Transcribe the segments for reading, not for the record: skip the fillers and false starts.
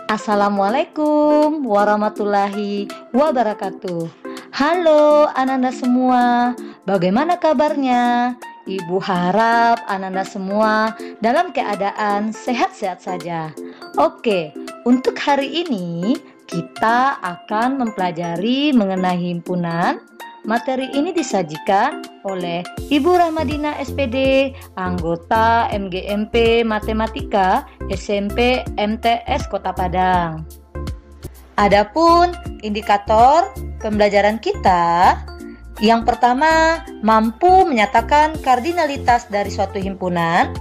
Assalamualaikum warahmatullahi wabarakatuh. Halo Ananda semua, bagaimana kabarnya? Ibu harap Ananda semua dalam keadaan sehat-sehat saja. Oke, untuk hari ini kita akan mempelajari mengenai himpunan. Materi ini disajikan oleh Ibu Rahmadina SPD, anggota MGMP Matematika SMP MTS Kota Padang. Adapun indikator pembelajaran kita, yang pertama, mampu menyatakan kardinalitas dari suatu himpunan,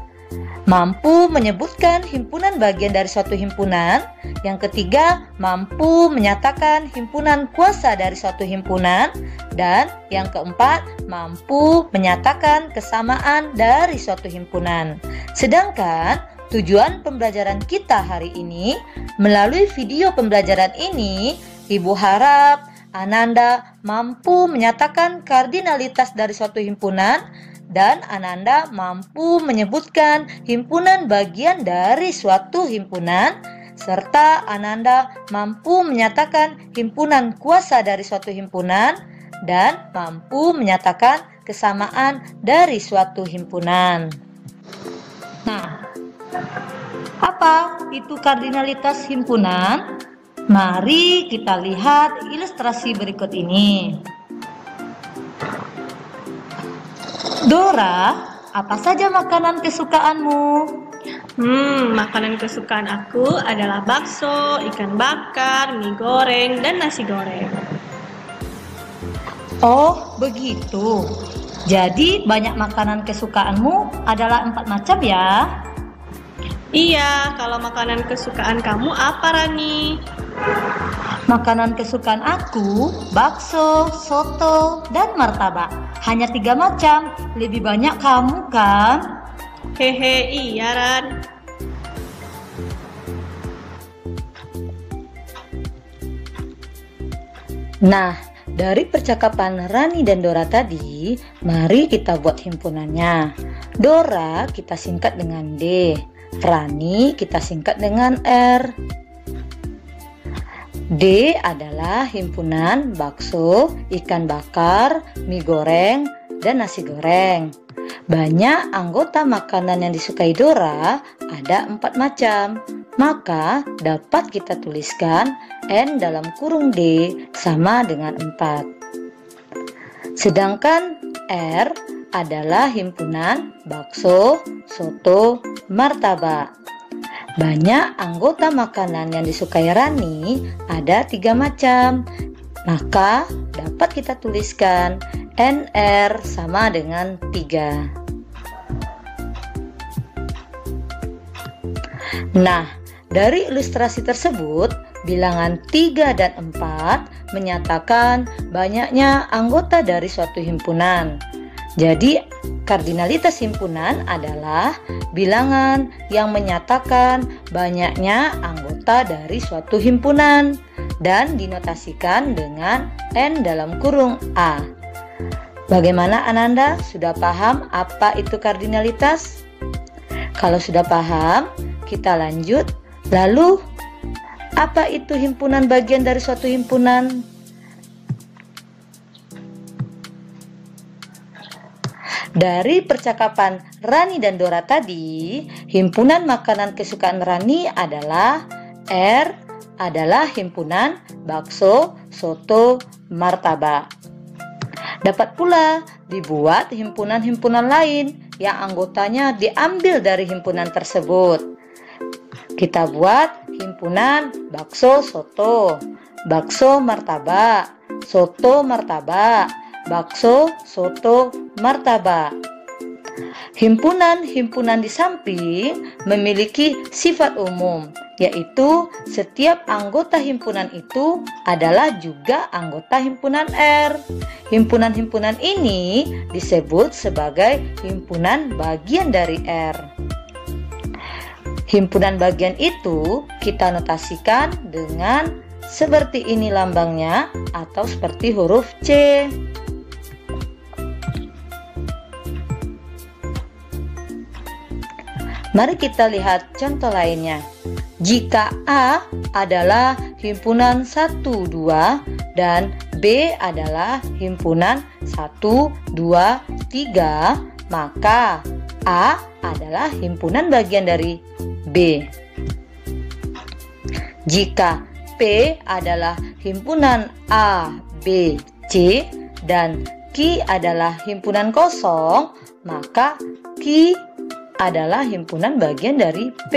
mampu menyebutkan himpunan bagian dari suatu himpunan. Yang ketiga, mampu menyatakan himpunan kuasa dari suatu himpunan. Dan yang keempat, mampu menyatakan kesamaan dari suatu himpunan. Sedangkan tujuan pembelajaran kita hari ini, melalui video pembelajaran ini, Ibu harap Ananda mampu menyatakan kardinalitas dari suatu himpunan dan Ananda mampu menyebutkan himpunan bagian dari suatu himpunan, serta Ananda mampu menyatakan himpunan kuasa dari suatu himpunan dan mampu menyatakan kesamaan dari suatu himpunan. Nah, apa itu kardinalitas himpunan? Mari kita lihat ilustrasi berikut ini. Dora, apa saja makanan kesukaanmu? Makanan kesukaan aku adalah bakso, ikan bakar, mie goreng, dan nasi goreng. Oh, begitu. Jadi banyak makanan kesukaanmu adalah 4 macam ya? Iya, kalau makanan kesukaan kamu apa, Rani? Makanan kesukaan aku, bakso, soto, dan martabak. Hanya 3 macam, lebih banyak kamu kan? Hehe, iya Ran. Nah, dari percakapan Rani dan Dora tadi, mari kita buat himpunannya. Dora kita singkat dengan D, Rani kita singkat dengan R. D adalah himpunan bakso, ikan bakar, mie goreng, dan nasi goreng. Banyak anggota makanan yang disukai Dora ada 4 macam. Maka dapat kita tuliskan N dalam kurung D sama dengan 4. Sedangkan R adalah himpunan bakso, soto, martabak. Banyak anggota makanan yang disukai Rani ada 3 macam. Maka dapat kita tuliskan NR sama dengan 3. Nah, dari ilustrasi tersebut, bilangan 3 dan 4 menyatakan banyaknya anggota dari suatu himpunan. Jadi, kardinalitas himpunan adalah bilangan yang menyatakan banyaknya anggota dari suatu himpunan dan dinotasikan dengan N dalam kurung A. Bagaimana Ananda? Sudah paham apa itu kardinalitas? Kalau sudah paham, kita lanjut. Lalu, apa itu himpunan bagian dari suatu himpunan? Dari percakapan Rani dan Dora tadi, himpunan makanan kesukaan Rani adalah R adalah himpunan bakso, soto, martabak. Dapat pula dibuat himpunan-himpunan lain yang anggotanya diambil dari himpunan tersebut. Kita buat himpunan bakso, soto, bakso, martabak, soto, martabak, bakso, soto, martabak. Himpunan-himpunan di samping memiliki sifat umum, yaitu setiap anggota himpunan itu adalah juga anggota himpunan R. Himpunan-himpunan ini disebut sebagai himpunan bagian dari R. Himpunan bagian itu kita notasikan dengan seperti ini lambangnya atau seperti huruf C. Mari kita lihat contoh lainnya. Jika A adalah himpunan 1, 2 dan B adalah himpunan 1, 2, 3, maka A adalah himpunan bagian dari B. Jika P adalah himpunan A, B, C dan Q adalah himpunan kosong, maka Q adalah himpunan bagian dari P.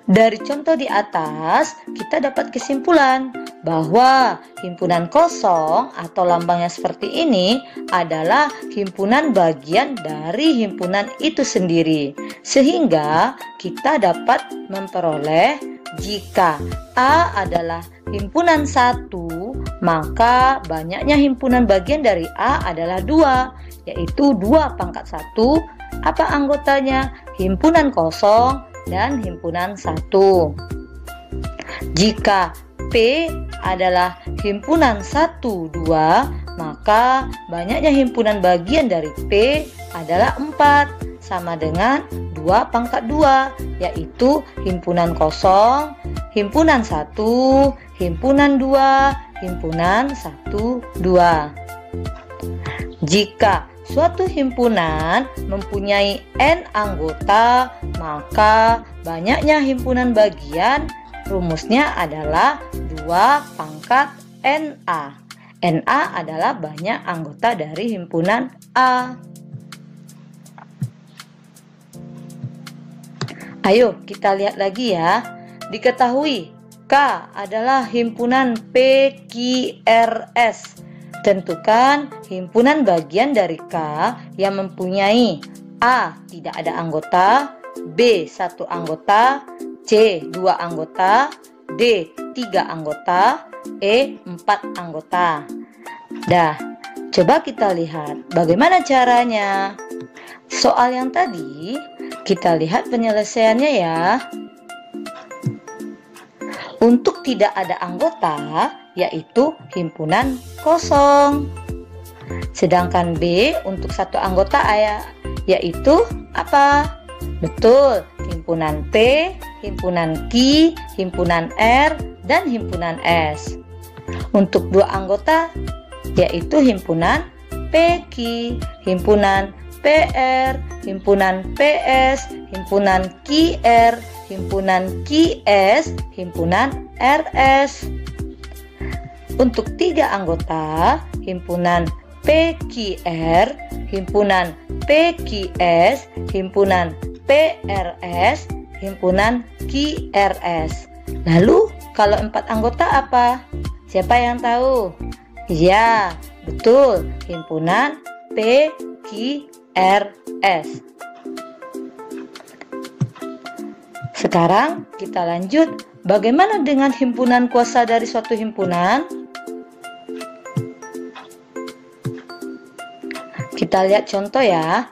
Dari contoh di atas, kita dapat kesimpulan bahwa himpunan kosong atau lambangnya seperti ini adalah himpunan bagian dari himpunan itu sendiri. Sehingga kita dapat memperoleh jika A adalah himpunan 1, maka banyaknya himpunan bagian dari A adalah 2, yaitu 2 pangkat 1. Apa anggotanya? Himpunan kosong dan himpunan 1. Jika P adalah himpunan 1, 2, maka banyaknya himpunan bagian dari P adalah 4, sama dengan 2 pangkat 2, yaitu himpunan kosong, himpunan 1, himpunan 2, himpunan 1, 2. Jika suatu himpunan mempunyai N anggota, maka banyaknya himpunan bagian rumusnya adalah 2 pangkat NA. NA adalah banyak anggota dari himpunan A. Ayo kita lihat lagi ya. Diketahui K adalah himpunan PQRS. Tentukan himpunan bagian dari K yang mempunyai A tidak ada anggota, B 1 anggota, C 2 anggota, D 3 anggota, E 4 anggota. Dah, coba kita lihat bagaimana caranya. Soal yang tadi kita lihat penyelesaiannya ya. Untuk tidak ada anggota, yaitu himpunan kosong. Sedangkan B untuk 1 anggota yaitu apa? Betul, himpunan P, himpunan Q, himpunan R, dan himpunan S. Untuk 2 anggota, yaitu himpunan PQ, himpunan PR, himpunan PS, himpunan QR, himpunan QS, himpunan RS. Untuk 3 anggota, himpunan PQR, himpunan PQS, himpunan PRS, himpunan QRS. Lalu kalau 4 anggota apa? Siapa yang tahu? Ya, betul, himpunan PQRS. Sekarang kita lanjut, bagaimana dengan himpunan kuasa dari suatu himpunan? Kita lihat contoh ya.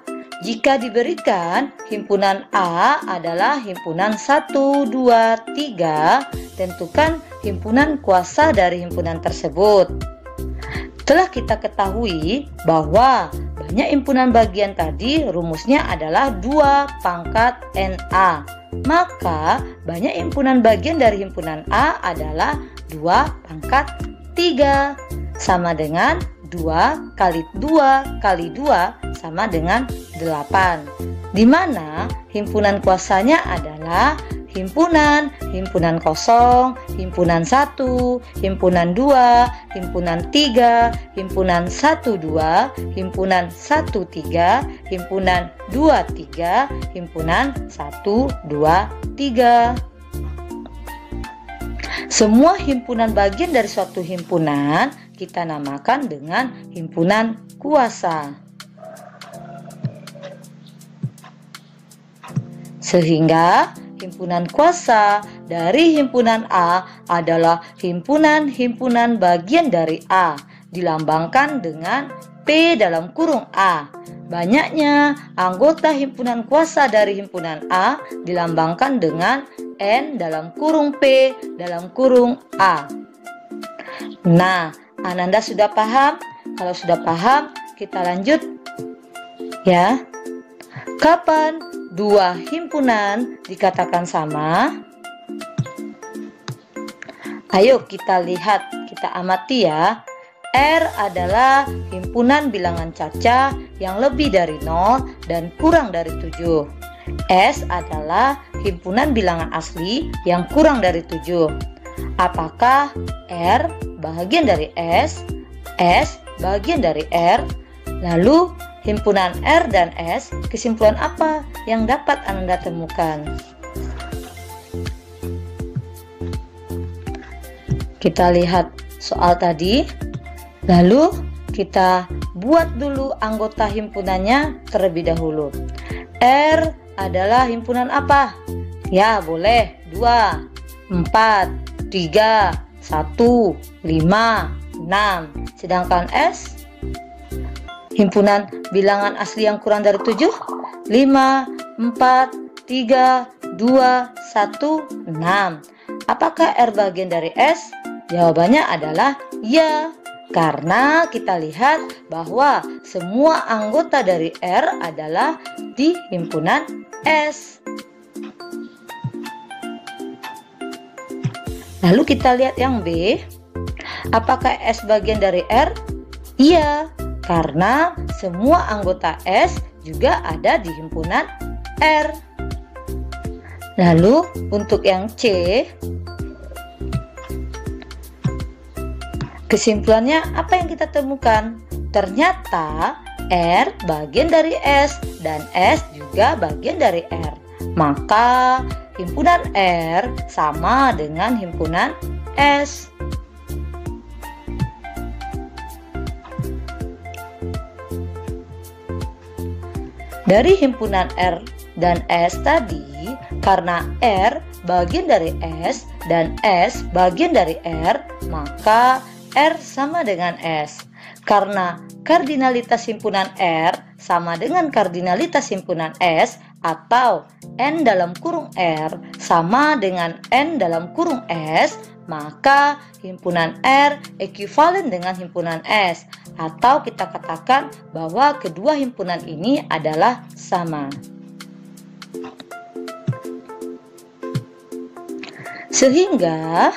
Jika diberikan himpunan A adalah himpunan 1, 2, 3, tentukan himpunan kuasa dari himpunan tersebut. Telah kita ketahui bahwa banyak himpunan bagian tadi rumusnya adalah 2 pangkat NA. Maka banyak himpunan bagian dari himpunan A adalah 2 pangkat 3, sama dengan 2 kali 2 kali 2 sama dengan 8. Di mana himpunan kuasanya adalah himpunan kosong, himpunan 1, himpunan 2, himpunan 3, himpunan 1, 2, himpunan 1, 3, himpunan 2, 3, himpunan 1, 2, 3. Semua himpunan bagian dari suatu himpunan kita namakan dengan himpunan kuasa. Sehingga himpunan kuasa dari himpunan A adalah himpunan bagian dari A, dilambangkan dengan P dalam kurung A. Banyaknya anggota himpunan kuasa dari himpunan A dilambangkan dengan N dalam kurung P dalam kurung A. Nah, Ananda sudah paham? Kalau sudah paham, kita lanjut ya. Kapan dua himpunan dikatakan sama? Ayo kita lihat, kita amati ya. R adalah himpunan bilangan cacah yang lebih dari 0 dan kurang dari 7. S adalah himpunan bilangan asli yang kurang dari 7. Apakah R bagian dari S bagian dari R? Lalu himpunan R dan S, kesimpulan apa yang dapat Ananda temukan? Kita lihat soal tadi. Lalu kita buat dulu anggota himpunannya terlebih dahulu. R adalah himpunan apa? Ya, boleh 2, 4, 3, 1, 5, 6. Sedangkan S, himpunan bilangan asli yang kurang dari 7? 5, 4, 3, 2, 1, 6. Apakah R bagian dari S? Jawabannya adalah ya. Karena kita lihat bahwa semua anggota dari R adalah di himpunan S. Lalu kita lihat yang B. Apakah S bagian dari R? Iya, karena semua anggota S juga ada di himpunan R. Lalu untuk yang C, kesimpulannya apa yang kita temukan? Ternyata R bagian dari S dan S juga bagian dari R. Maka himpunan R sama dengan himpunan S. Dari himpunan R dan S tadi, karena R bagian dari S dan S bagian dari R, maka R sama dengan S. Karena kardinalitas himpunan R sama dengan kardinalitas himpunan S, atau N dalam kurung R sama dengan N dalam kurung S, maka himpunan R ekuivalen dengan himpunan S, atau kita katakan bahwa kedua himpunan ini adalah sama. Sehingga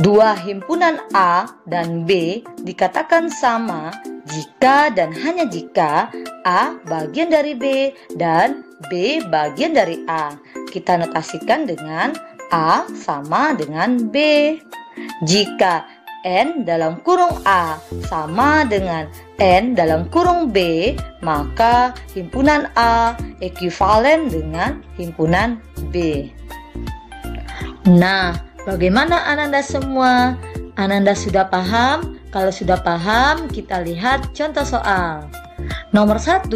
dua himpunan A dan B dikatakan sama jika dan hanya jika A bagian dari B dan B bagian dari A. Kita notasikan dengan A sama dengan B. Jika N dalam kurung A sama dengan N dalam kurung B, maka himpunan A ekuivalen dengan himpunan B. Nah, bagaimana Ananda semua? Ananda sudah paham? Kalau sudah paham, kita lihat contoh soal. Nomor 1,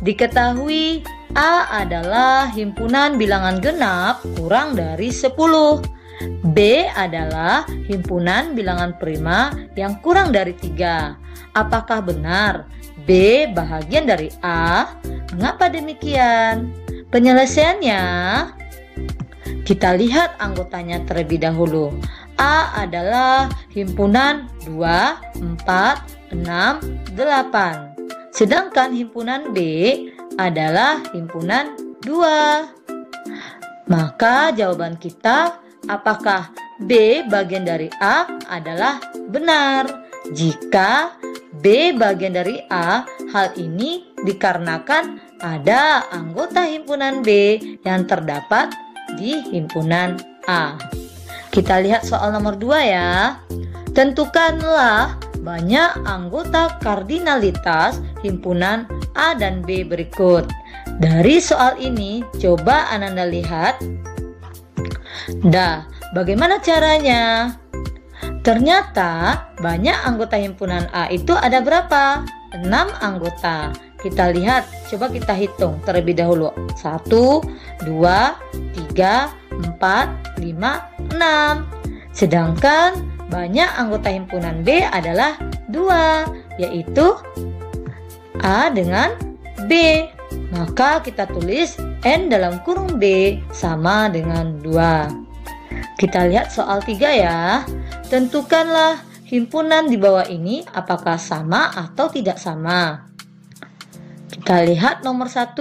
diketahui A adalah himpunan bilangan genap kurang dari 10. B adalah himpunan bilangan prima yang kurang dari 3. Apakah benar B bahagian dari A? Mengapa demikian? Penyelesaiannya, kita lihat anggotanya terlebih dahulu. A adalah himpunan 2, 4, 6, 8. Sedangkan himpunan B adalah himpunan 2. Maka jawaban kita, apakah B bagian dari A adalah benar? Jika B bagian dari A, hal ini dikarenakan ada anggota himpunan B yang terdapat di himpunan A. Kita lihat soal nomor 2 ya. Tentukanlah banyak anggota kardinalitas himpunan A dan B berikut. Dari soal ini, coba Ananda lihat. Bagaimana caranya? Ternyata banyak anggota himpunan A itu ada berapa? 6 anggota. Kita lihat, coba kita hitung terlebih dahulu. 1, 2, 3, 4, 5, 6. Sedangkan banyak anggota himpunan B adalah 2, yaitu A dengan B. Maka kita tulis N dalam kurung B sama dengan 2. Kita lihat soal 3 ya. Tentukanlah himpunan di bawah ini apakah sama atau tidak sama. Kita lihat nomor 1.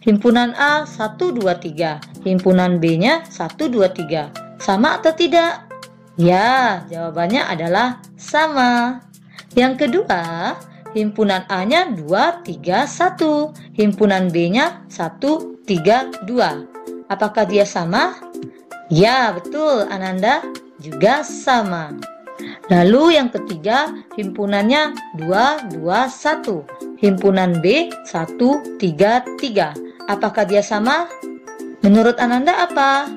Himpunan A 1, 2, 3. Himpunan B-nya 1, 2, 3. Sama atau tidak? Ya, jawabannya adalah sama. Yang kedua, himpunan A-nya 2, 3, 1. Himpunan B-nya 1, 3, 2. Apakah dia sama? Ya, betul Ananda, juga sama. Lalu yang ketiga, himpunannya 2, 2, 1. Himpunan B 1, 3, 3. Apakah dia sama? Menurut Ananda apa?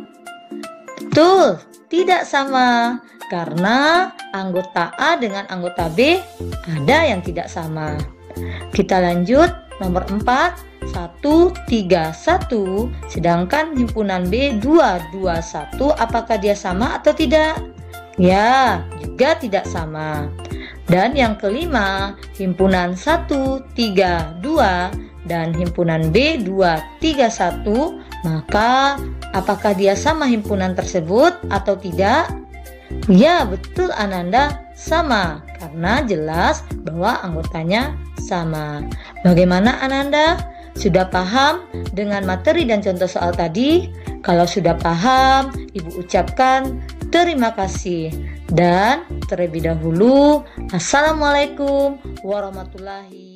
Betul, tidak sama. Karena anggota A dengan anggota B ada yang tidak sama. Kita lanjut, nomor 4, 1, 3, 1. Sedangkan himpunan B 2, 2, 1. Apakah dia sama atau tidak? Ya, juga tidak sama. Dan yang kelima, himpunan 1, 3, 2 dan himpunan B 2, 3, 1. Maka apakah dia sama himpunan tersebut atau tidak? Ya, betul Ananda, sama. Karena jelas bahwa anggotanya sama. Bagaimana Ananda? Sudah paham dengan materi dan contoh soal tadi? Kalau sudah paham, Ibu ucapkan terima kasih. Dan terlebih dahulu, Assalamualaikum warahmatullahi